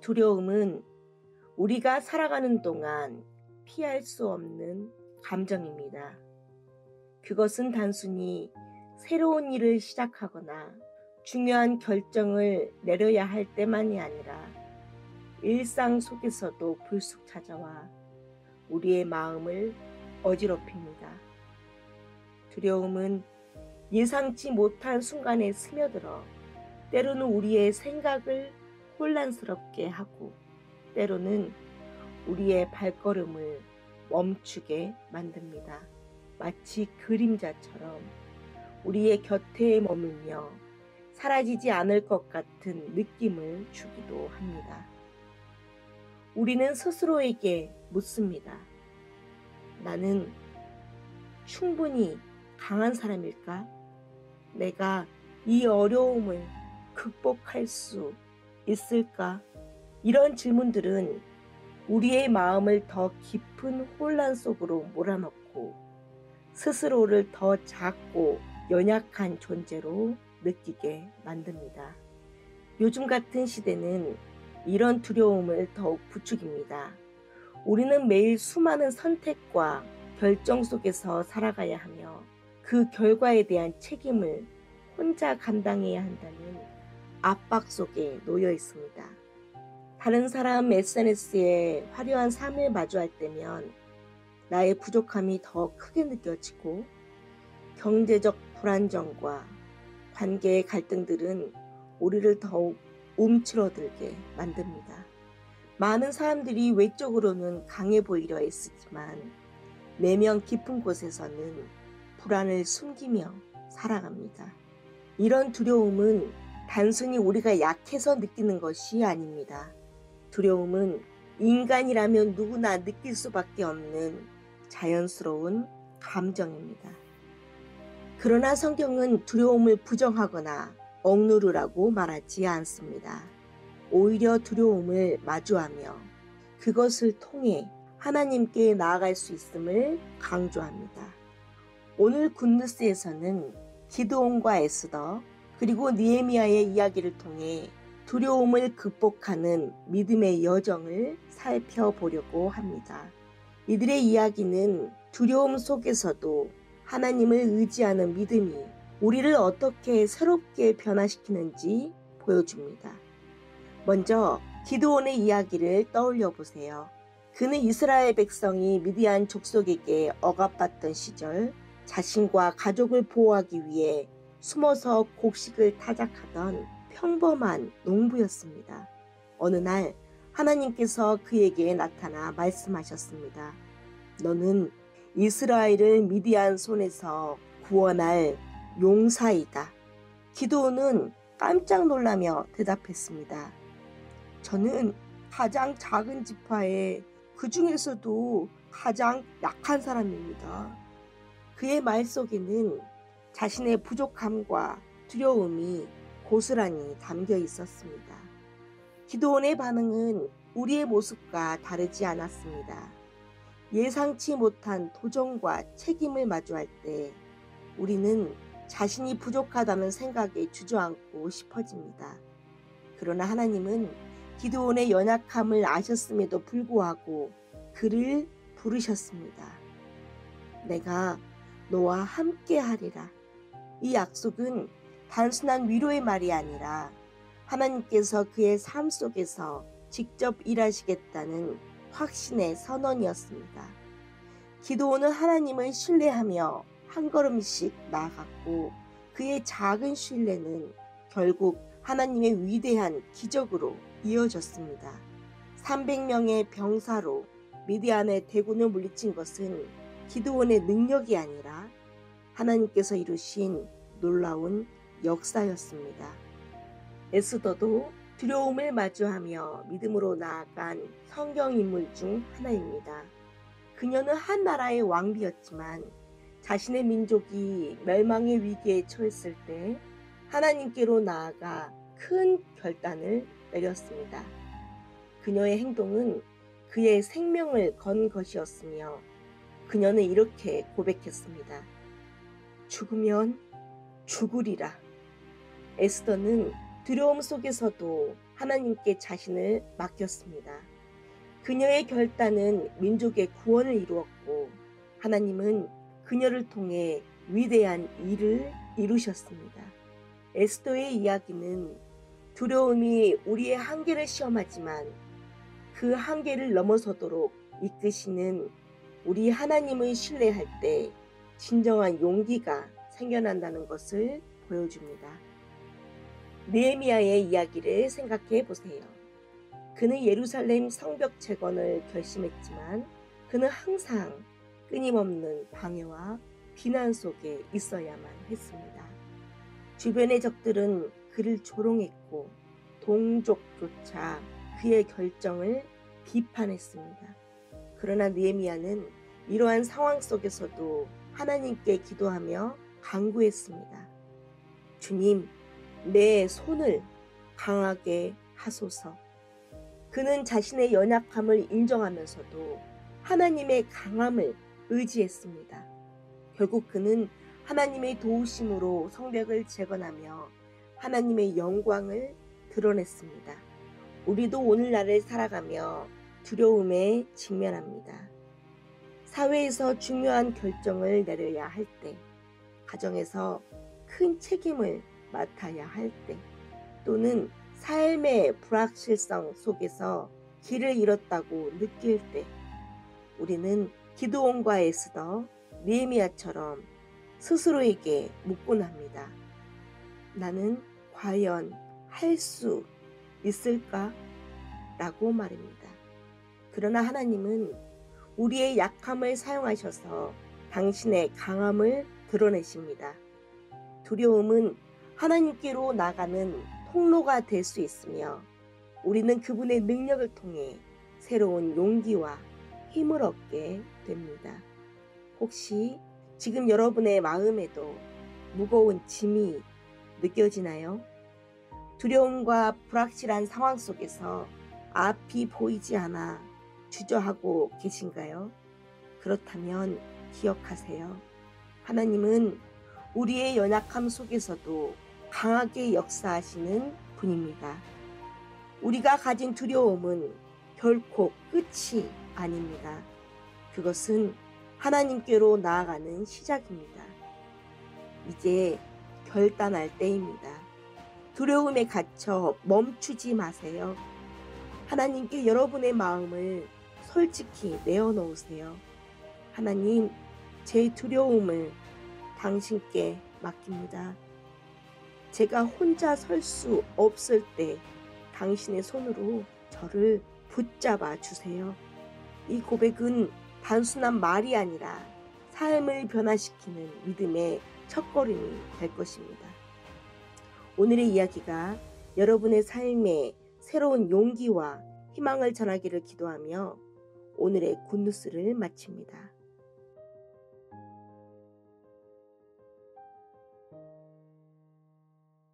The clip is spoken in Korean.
두려움은 우리가 살아가는 동안 피할 수 없는 감정입니다. 그것은 단순히 새로운 일을 시작하거나 중요한 결정을 내려야 할 때만이 아니라 일상 속에서도 불쑥 찾아와 우리의 마음을 어지럽힙니다. 두려움은 예상치 못한 순간에 스며들어 때로는 우리의 생각을 혼란스럽게 하고 때로는 우리의 발걸음을 멈추게 만듭니다. 마치 그림자처럼 우리의 곁에 머물며 사라지지 않을 것 같은 느낌을 주기도 합니다. 우리는 스스로에게 묻습니다. 나는 충분히 강한 사람일까? 내가 이 어려움을 극복할 수 있을까? 이런 질문들은 우리의 마음을 더 깊은 혼란 속으로 몰아넣고 스스로를 더 작고 연약한 존재로 느끼게 만듭니다. 요즘 같은 시대는 이런 두려움을 더욱 부추깁니다. 우리는 매일 수많은 선택과 결정 속에서 살아가야 하며 그 결과에 대한 책임을 혼자 감당해야 한다는 압박 속에 놓여 있습니다. 다른 사람 SNS에 화려한 삶을 마주할 때면 나의 부족함이 더 크게 느껴지고 경제적 불안정과 관계의 갈등들은 우리를 더욱 움츠러들게 만듭니다. 많은 사람들이 외적으로는 강해 보이려 애쓰지만 내면 깊은 곳에서는 불안을 숨기며 살아갑니다. 이런 두려움은 단순히 우리가 약해서 느끼는 것이 아닙니다. 두려움은 인간이라면 누구나 느낄 수밖에 없는 자연스러운 감정입니다. 그러나 성경은 두려움을 부정하거나 억누르라고 말하지 않습니다. 오히려 두려움을 마주하며 그것을 통해 하나님께 나아갈 수 있음을 강조합니다. 오늘 굿뉴스에서는 기드온과 에스더 그리고 느헤미야의 이야기를 통해 두려움을 극복하는 믿음의 여정을 살펴보려고 합니다. 이들의 이야기는 두려움 속에서도 하나님을 의지하는 믿음이 우리를 어떻게 새롭게 변화시키는지 보여줍니다. 먼저 기드온의 이야기를 떠올려 보세요. 그는 이스라엘 백성이 미디안 족속에게 억압받던 시절 자신과 가족을 보호하기 위해 숨어서 곡식을 타작하던 평범한 농부였습니다. 어느 날 하나님께서 그에게 나타나 말씀하셨습니다. 너는 이스라엘을 미디안 손에서 구원할 용사이다. 기드온은 깜짝 놀라며 대답했습니다. 저는 가장 작은 지파에 그 중에서도 가장 약한 사람입니다. 그의 말 속에는 자신의 부족함과 두려움이 고스란히 담겨 있었습니다. 기드온의 반응은 우리의 모습과 다르지 않았습니다. 예상치 못한 도전과 책임을 마주할 때 우리는 자신이 부족하다는 생각에 주저앉고 싶어집니다. 그러나 하나님은 기드온의 연약함을 아셨음에도 불구하고 그를 부르셨습니다. 내가 너와 함께 하리라. 이 약속은 단순한 위로의 말이 아니라 하나님께서 그의 삶 속에서 직접 일하시겠다는 확신의 선언이었습니다. 기드온은 하나님을 신뢰하며 한 걸음씩 나아갔고 그의 작은 신뢰는 결국 하나님의 위대한 기적으로 이어졌습니다. 300명의 병사로 미디안의 대군을 물리친 것은 기드온의 능력이 아니라 하나님께서 이루신 놀라운 역사였습니다. 에스더도 두려움을 마주하며 믿음으로 나아간 성경 인물 중 하나입니다. 그녀는 한 나라의 왕비였지만 자신의 민족이 멸망의 위기에 처했을 때 하나님께로 나아가 큰 결단을 내렸습니다. 그녀의 행동은 그의 생명을 건 것이었으며 그녀는 이렇게 고백했습니다. 죽으면 죽으리라. 에스더는 두려움 속에서도 하나님께 자신을 맡겼습니다. 그녀의 결단은 민족의 구원을 이루었고 하나님은 그녀를 통해 위대한 일을 이루셨습니다. 에스더의 이야기는 두려움이 우리의 한계를 시험하지만 그 한계를 넘어서도록 이끄시는 우리 하나님을 신뢰할 때 진정한 용기가 생겨난다는 것을 보여줍니다. 느헤미야의 이야기를 생각해 보세요. 그는 예루살렘 성벽 재건을 결심했지만 그는 항상 끊임없는 방해와 비난 속에 있어야만 했습니다. 주변의 적들은 그를 조롱했고 동족조차 그의 결정을 비판했습니다. 그러나 느헤미야는 이러한 상황 속에서도 하나님께 기도하며 간구했습니다. 주님, 내 손을 강하게 하소서. 그는 자신의 연약함을 인정하면서도 하나님의 강함을 의지했습니다. 결국 그는 하나님의 도우심으로 성벽을 재건하며 하나님의 영광을 드러냈습니다. 우리도 오늘날을 살아가며 두려움에 직면합니다. 사회에서 중요한 결정을 내려야 할 때, 가정에서 큰 책임을 맡아야 할 때, 또는 삶의 불확실성 속에서 길을 잃었다고 느낄 때, 우리는 기드온과 에스더, 느헤미야처럼 스스로에게 묻곤 합니다. 나는 과연 할 수 있을까? 라고 말입니다. 그러나 하나님은 우리의 약함을 사용하셔서 당신의 강함을 드러내십니다. 두려움은 하나님께로 나가는 통로가 될 수 있으며 우리는 그분의 능력을 통해 새로운 용기와 힘을 얻게 됩니다. 혹시 지금 여러분의 마음에도 무거운 짐이 느껴지나요? 두려움과 불확실한 상황 속에서 앞이 보이지 않아 주저하고 계신가요? 그렇다면 기억하세요. 하나님은 우리의 연약함 속에서도 강하게 역사하시는 분입니다. 우리가 가진 두려움은 결코 끝이 아닙니다. 그것은 하나님께로 나아가는 시작입니다. 이제 결단할 때입니다. 두려움에 갇혀 멈추지 마세요. 하나님께 여러분의 마음을 솔직히 내어놓으세요. 하나님, 제 두려움을 당신께 맡깁니다. 제가 혼자 설 수 없을 때 당신의 손으로 저를 붙잡아 주세요. 이 고백은 단순한 말이 아니라 삶을 변화시키는 믿음의 첫걸음이 될 것입니다. 오늘의 이야기가 여러분의 삶에 새로운 용기와 희망을 전하기를 기도하며 오늘의 굿뉴스를 마칩니다.